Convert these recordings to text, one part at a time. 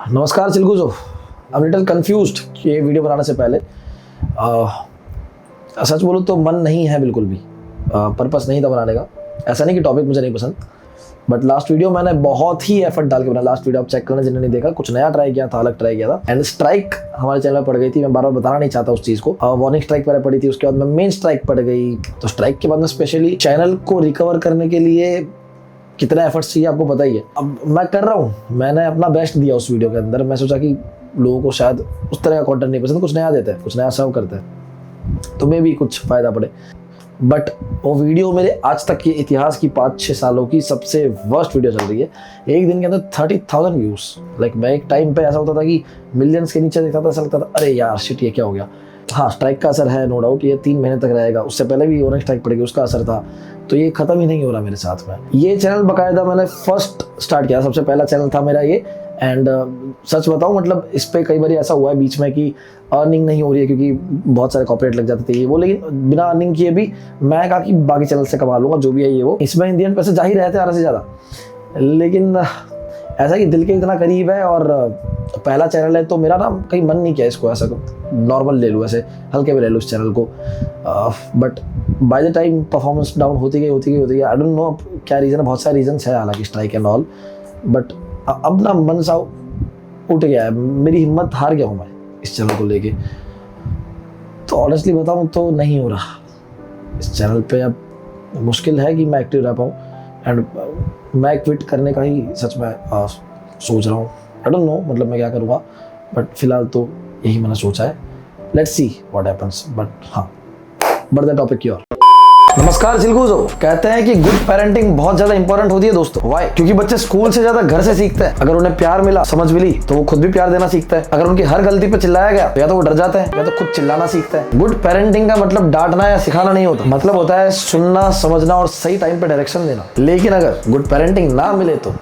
नमस्कार चिलगुजो। I am little confused कि ये वीडियो बनाने से पहले सच बोलूँ तो मन नहीं है बिल्कुल भी, पर्पस नहीं था बनाने का। ऐसा नहीं कि टॉपिक मुझे नहीं पसंद, बट लास्ट वीडियो मैंने बहुत ही एफर्ट डाल के बनाया। लास्ट वीडियो आप चेक करना जिन्होंने नहीं देखा, कुछ नया ट्राई किया था, अलग ट्राई किया था। एंड स्ट्राइक हमारे चैनल में पड़ गई थी, मैं बार बार बताना नहीं चाहता उस चीज़ को। वार्निंग स्ट्राइक पहले पड़ी थी, उसके बाद में मेन स्ट्राइक पड़ गई। तो स्ट्राइक के बाद में स्पेशली चैनल को रिकवर करने के लिए कितना एफर्ट्स चाहिए आपको पता ही है। अब मैं कर रहा हूँ, मैंने अपना बेस्ट दिया उस वीडियो के अंदर। मैं सोचा कि लोगों को शायद उस तरह का कंटेंट नहीं पसंद, कुछ नया देते हैं, कुछ नया सर्व करते हैं, तो मे भी कुछ फ़ायदा पड़े। बट वो वीडियो मेरे आज तक के इतिहास की 5-6 सालों की सबसे वर्स्ट वीडियो चल रही है। एक दिन के अंदर 30,000 व्यूज़। लाइक मैं एक टाइम पे ऐसा होता था कि मिलियंस के नीचे देखता था, ऐसा लगता था अरे यार शिट ये क्या हो गया। हाँ, स्ट्राइक का असर है नो डाउट, ये 3 महीने तक रहेगा। उससे पहले भी वार्निंग स्ट्राइक पड़ेगी, उसका असर था। तो ये खत्म ही नहीं हो रहा मेरे साथ में। ये चैनल बाकायदा मैंने फर्स्ट स्टार्ट किया, सबसे पहला चैनल था मेरा ये। एंड सच बताऊं मतलब इस पे कई बार ऐसा हुआ है बीच में कि अर्निंग नहीं हो रही है क्योंकि बहुत सारे कॉपीराइट लग जाते थे ये वो, लेकिन बिना अर्निंग किए भी मैं कहा कि बाकी चैनल से कमा लूँगा जो भी है ये वो। इसमें इन दी एंड पैसे जा ही रहते आधे से ज़्यादा, लेकिन ऐसा कि दिल के इतना करीब है और पहला चैनल है तो मेरा ना कहीं मन नहीं किया इसको ऐसा नॉर्मल ले लूँ, ऐसे हल्के में ले लूँ इस चैनल को। But by the time performance down होती गई। आई डोंट नो क्या रीज़न है, बहुत सारे रीजन्स है हालांकि स्ट्राइक एंड ऑल। बट अब ना मन सा उठ गया है, मेरी हिम्मत हार गया हूँ मैं इस चैनल को लेके। तो ऑनेस्टली बताऊँ तो नहीं हो रहा इस चैनल पे। अब मुश्किल है कि मैं एक्टिव रह पाऊँ एंड मैं क्विट करने का ही सच में सोच रहा हूँ। आई डोंट नो मतलब मैं क्या करूँगा, बट फिलहाल तो यही मैंने सोचा है। Let's see what happens. But हाँ, बढ़ते टॉपिक की ओर। नमस्कार चिलगुजो। कहते हैं कि गुड पेरेंटिंग बहुत ज्यादा इंपॉर्टेंट होती है दोस्तों। व्हाई? क्योंकि बच्चे स्कूल से ज्यादा घर से सीखते हैं। अगर उन्हें प्यार मिला, समझ मिली, तो वो खुद भी प्यार देना सीखता है। अगर उनकी हर गलती पे चिल्लाया गया तो या तो वो डर जाते हैं या तो खुद चिल्लाना सीखते हैं। गुड पेरेंटिंग का मतलब डांटना या सिखाना नहीं होता, मतलब होता है सुनना, समझना और सही टाइम पे डायरेक्शन देना। लेकिन अगर गुड पेरेंटिंग ना मिले तो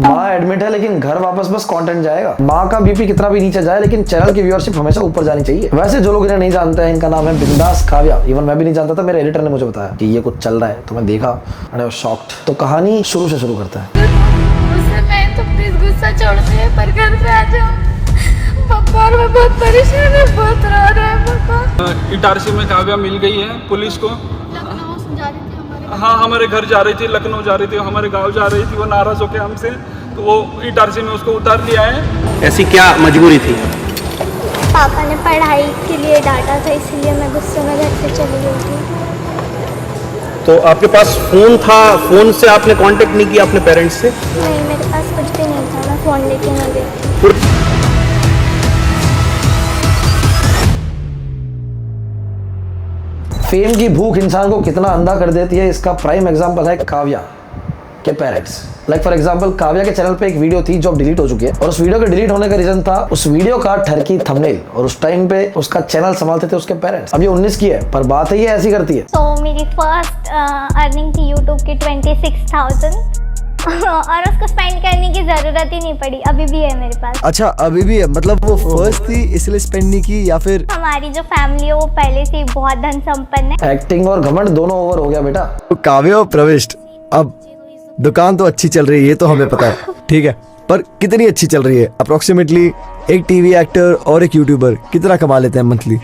माँ एडमिट है लेकिन घर वापस बस कंटेंट जाएगा। माँ का बीपी कितना भी नीचे जाए लेकिन चैनल की व्यूअरशिप हमेशा ऊपर जानी चाहिए। वैसे जो लोग इन्हें नहीं जानते हैं, इनका नाम है बिंदास काव्या। इवन मैं भी नहीं जानता था, मेरे एडिटर ने मुझे बताया कि ये कुछ चल रहा है, तो मैं देखा एंड आई वाज शॉक्ड। तो कहानी शुरू से शुरू करता है। मैं तो प्लीज गुस्सा छोड़ दे, पर घर पे आ जाओ पापा, और मैं बहुत परेशान हूँ, बहुत रो रहा है पापा। इटारसी में काव्या मिल गई है पुलिस को। लखनऊ से जा रही थी हाँ, हमारे घर जा रही थी, लखनऊ जा रही थी, हमारे गांव जा रही थी। वो नाराज होकर हमसे, तो वो इटारसी में उसको उतार लिया है। ऐसी क्या मजबूरी थी? पापा ने पढ़ाई के लिए डांटा था, इसलिए मैं गुस्से में घर से चली गई थी। तो आपके पास फोन था, फोन से आपने कांटेक्ट नहीं किया अपने पेरेंट्स से? नहीं, मेरे पास कुछ भी नहीं था, मैं फ़ोन लेके नहीं गई थी। फेम की भूख इंसान को कितना अंधा कर देती है, इसका प्राइम एग्जांपल है काव्या के parents. Like for example Kavya के चैनल पे एक वीडियो थी जो अब डिलीट हो चुकी है, और उस वीडियो के डिलीट होने का रीजन था उस वीडियो का ठरकी थंबनेल, और उस टाइम पे उसका चैनल संभालते थे उसके पेरेंट्स। अब ये 19 की है, पर बात है ये ऐसी करती है। तो मेरी फर्स्ट अर्निंग थी यूट्यूब की 26,000 और उसको स्पेंड करने की जरूरत ही नहीं पड़ी, अभी भी है मेरे पास। अच्छा, अभी भी है? मतलब वो फर्स्ट थी इसलिए स्पेंड नहीं की, या फिर हमारी जो फैमिली है वो पहले से ही बहुत धन संपन्न है। एक्टिंग और घमंड दोनों ओवर हो गया बेटा। काव्या और प्रविष्ट, अब दुकान तो अच्छी चल रही है, ये तो हमें पता है, ठीक है, पर कितनी अच्छी चल रही है? अप्रोक्सीमेटली एक टीवी एक्टर और एक यूट्यूबर कितना कमा लेते हैं मंथली?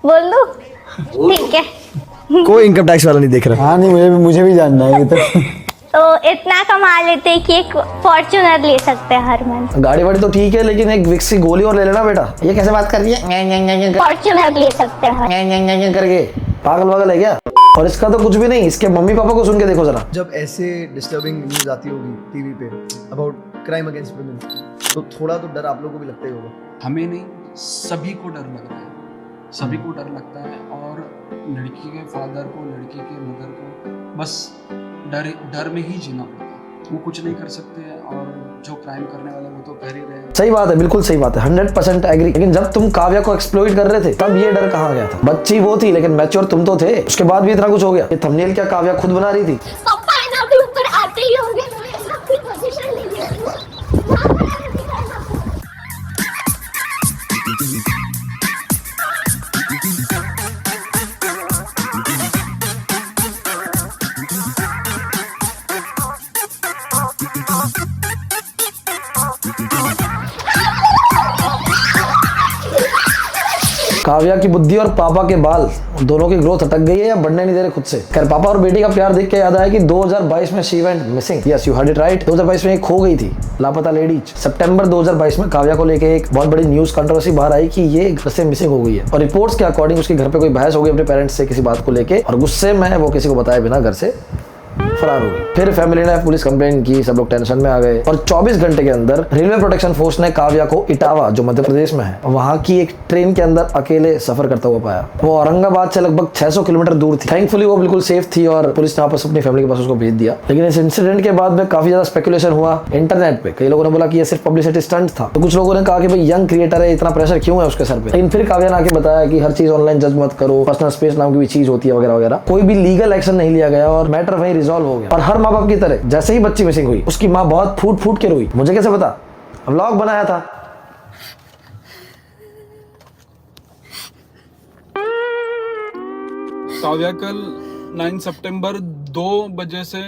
बोल दो, ठीक है। कोई इनकम टैक्स वाला नहीं देख रहा। हाँ नहीं, मुझे भी जानना है ये तो इतना कमा लेते हैं कि एक फॉर्च्यूनर ले सकते हैं हर मंथ। गाड़ी वाड़ी तो ठीक है, लेकिन एक विक्स की गोली और ले लेना बेटा। ये कैसे बात कर रही है फॉर्च्यूनर ले सकते हैं करके, पागल वागल है क्या? और इसका तो कुछ भी नहीं, इसके मम्मी पापा को सुन के देखो जरा। जब ऐसे डिस्टर्बिंग न्यूज आती होगी टीवी पे अबाउट क्राइम अगेंस्ट वुमेन, तो थोड़ा तो डर आप लोगों को भी लगता ही होगा। हमें नहीं, सभी को डर लग रहा है, सभी को डर लगता है। और लड़की के फादर को, लड़की के मदर को बस डर में ही जीना पड़ता है। वो कुछ नहीं कर सकते हैं, और जो क्राइम करने वाले वो तो कर ही रहे हैं। सही बात है, बिल्कुल सही बात है, 100% एग्री। लेकिन जब तुम काव्या को एक्सप्लॉइट कर रहे थे तब ये डर कहाँ गया था? बच्ची वो थी लेकिन मैच्योर तुम तो थे, उसके बाद भी इतना कुछ हो गया। ये थंबनेल क्या काव्या खुद बना रही थी? ऊपर आते ही होंगे, पोजीशन ले लिया। काव्या की बुद्धि और पापा के बाल दोनों की ग्रोथ अटक गई है या बढ़ने नहीं दे रहे खुद से। खैर पापा और बेटी का प्यार देख के याद आया कि 2022 में she went missing. Yes you heard it right, 2022 में एक खो गई थी, लापता लेडीज। सितंबर 2022 में काव्या को लेके एक बहुत बड़ी न्यूज कंट्रोवर्सी बाहर आई कि ये घर से मिसिंग हो गई है, और रिपोर्ट्स के अकॉर्डिंग उसके घर पे कोई बहस हो गई अपने पेरेंट्स से किसी बात को लेके, और गुस्से में वो किसी को बताए बिना घर से फरार हो गई। फिर फैमिली ने पुलिस कंप्लेंट की, सब लोग टेंशन में आ गए, और 24 घंटे के अंदर रेलवे प्रोटेक्शन फोर्स ने काव्या को इटावा, जो मध्य प्रदेश में है, वहां की एक ट्रेन के अंदर अकेले सफर करता हुआ पाया। वो औरंगाबाद से लगभग 600 किलोमीटर दूर थी। थैंकफुली वो बिल्कुल सेफ थी और पुलिस ने वापस अपनी फैमिली के पास उसको भेज दिया। लेकिन इस इंसिडेंट के बाद में काफी ज्यादा स्पेकुलेशन हुआ इंटरनेट पे। कई लोगों ने बोला कि ये सिर्फ पब्लिसिटी स्टंट था, तो कुछ लोगों ने कहा कि भाई यंग क्रिएटर है, इतना प्रेशर क्यों है उसके सर पे। लेकिन फिर काव्या ने आके बताया कि हर चीज ऑनलाइन जज मत करो, पर्सनल स्पेस नाम की भी चीज होती है वगैरह वगैरह। कोई भी लीगल एक्शन नहीं लिया गया और मैटर वहीं रिजॉल्व हो गया। और हर माँ बाप की तरह जैसे ही बच्ची मिसिंग हुई उसकी माँ बहुत फूट फूट के रोई। मुझे कैसे पता, व्लॉग बनाया था। काव्या कल 9 सितंबर 2 बजे से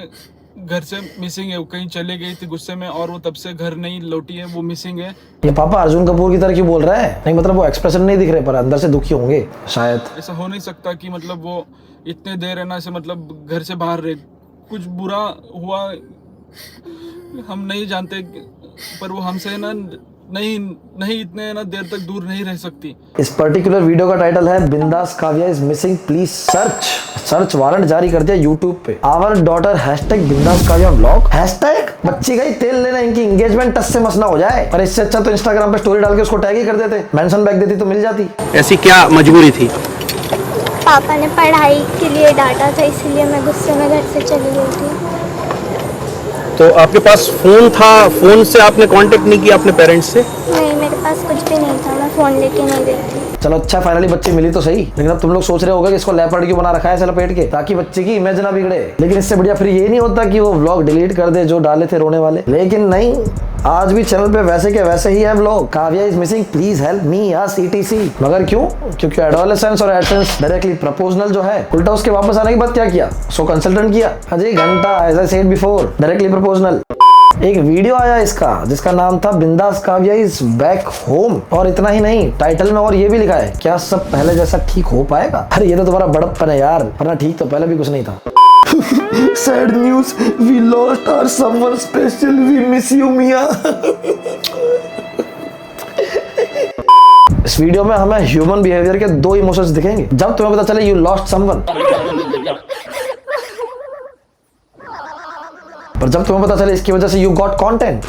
घर से मिसिंग है। वो कहीं चली गई थी गुस्से में और वो तब से घर नहीं लौटी है, वो मिसिंग है। ये पापा अर्जुन कपूर की तरह क्यों बोल रहा है? नहीं मतलब वो एक्सप्रेशन नहीं दिख रहे पर अंदर से दुखी होंगे शायद। ऐसा हो नहीं सकता कि मतलब वो इतने देर है ना से मतलब घर से बाहर रहे। कुछ बुरा हुआ हम नहीं जानते, पर वो हमसे ना नहीं इतने ना देर तक दूर नहीं रह सकती। इस पर्टिकुलर वीडियो का टाइटल है बिंदास Kavya is missing, please search warrant जारी कर दिया यूट्यूब पे। आवर डॉटर #बिंदास काव्या व्लॉग बच्ची गई तेल लेना, इनकी एंगेजमेंट टस से मस ना हो जाए। पर इससे अच्छा तो इंस्टाग्राम पे स्टोरी डाल के उसको टैग ही कर देते, मेंशन बैक देती तो मिल जाती। ऐसी क्या मजबूरी थी? पापा ने पढ़ाई के लिए डांटा था, इसलिए मैं गुस्से में घर से चली गई थी। तो आपके पास फोन था, फोन से आपने कांटेक्ट नहीं किया अपने पेरेंट्स से? नहीं, मेरे पास कुछ भी नहीं था, मैं फ़ोन लेके नहीं गई थी। चलो अच्छा फाइनली बच्ची मिली तो सही, लेकिन अब तुम लोग सोच रहे होगा कि इसको लेपर्ड क्यों बना रखा है ऐसे लपेट के, ताकि बच्चे की इमेज ना बिगड़े। लेकिन इससे बढ़िया फिर ये नहीं होता कि वो व्लॉग डिलीट कर दे जो डाले थे रोने वाले। लेकिन नहीं, आज भी चैनल पे वैसे के वैसे ही है vlog. Kavya is missing, please help me या CTC। मगर क्यों? क्योंकि एडोलेसेंस और एडसेंस डायरेक्टली प्रपोजनल जो है, उल्टा उसके वापस आने के बाद क्या किया? सो कंसल्टेंट किया। अजय घंटा, as I said before, directly proportional. एक वीडियो आया इसका जिसका नाम था बिंदास काव्या इज बैक होम, और इतना ही नहीं, टाइटल में और ये भी लिखा है, क्या सब पहले जैसा ठीक हो पाएगा? अरे ये तो तुम्हारा बड़प्पन है यार, वरना ठीक तो पहले भी कुछ नहीं था। Sad news, we lost our someone special, we miss you Mia. इस वीडियो में हमें ह्यूमन बिहेवियर के 2 इमोशंस दिखेंगे जब तुम्हें पता चले यू लॉस्ट समवन, पर जब तुम्हें पता चले इसकी वजह से यू गॉट कंटेंट।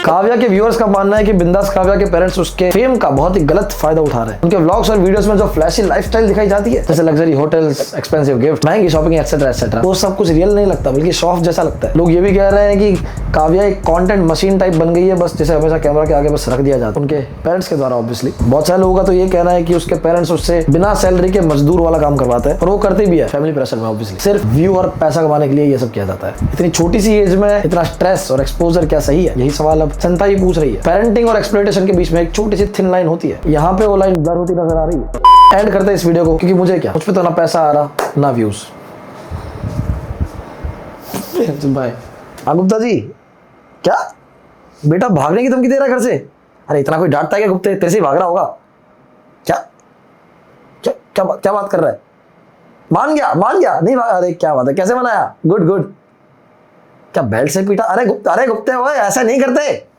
काव्या के व्यूअर्स का मानना है कि बिंदास काव्या के पेरेंट्स उसके फेम का बहुत ही गलत फायदा उठा रहे हैं। उनके व्लॉग्स और वीडियोस में जो फ्लैशी लाइफस्टाइल दिखाई जाती है, जैसे लग्जरी होटल्स, एक्सपेंसिव गिफ्ट, महंगी शॉपिंग एक्सेट्रा एक्सेट्रा, वो सब कुछ रियल नहीं लगता, बल्कि शो ऑफ जैसा लगता है। लोग ये भी कह रहे हैं कि काव्या एक कंटेंट मशीन टाइप बन गई है, बस जैसे हमेशा कैमरा के आगे बस रख दिया जाता है उनके पेरेंट्स के द्वारा। ऑब्वियसली बहुत सारे लोगों का तो ये कहना है कि उसके पेरेंट्स उससे बिना सैलरी के मजदूर वाला काम करवाते हैं, और वो करते भी है फैमिली प्रेशर में। ऑब्वियसली सिर्फ व्यू और पैसा कमाने के लिए ये सब किया जाता है। इतनी छोटी सी एज में इतना स्ट्रेस और एक्सपोजर क्या सही है? यही सवाल अब संता ही पूछ रही है। पेरेंटिंग और एक्सप्लॉयटेशन के बीच में एक छोटी सी थिन लाइन होती है, यहाँ पे वो लाइन ब्लर होती नजर आ रही है। एंड करते हैं इस वीडियो को, क्योंकि मुझे क्या, मुझ पे तो ना पैसा आ रहा ना व्यूज। बाय। गुप्ता जी, क्या बेटा भागने की धमकी दे रहा है घर से? अरे इतना कोई डांटता है क्या गुप्ते? तेरे से ही भाग रहा होगा क्या? क्या बात कर रहा है? मान गया नहीं भागा? अरे क्या बात है, कैसे मनाया? गुड। क्या बेल्ट से पीटा? अरे गुप्ते ओए, ऐसा नहीं करते।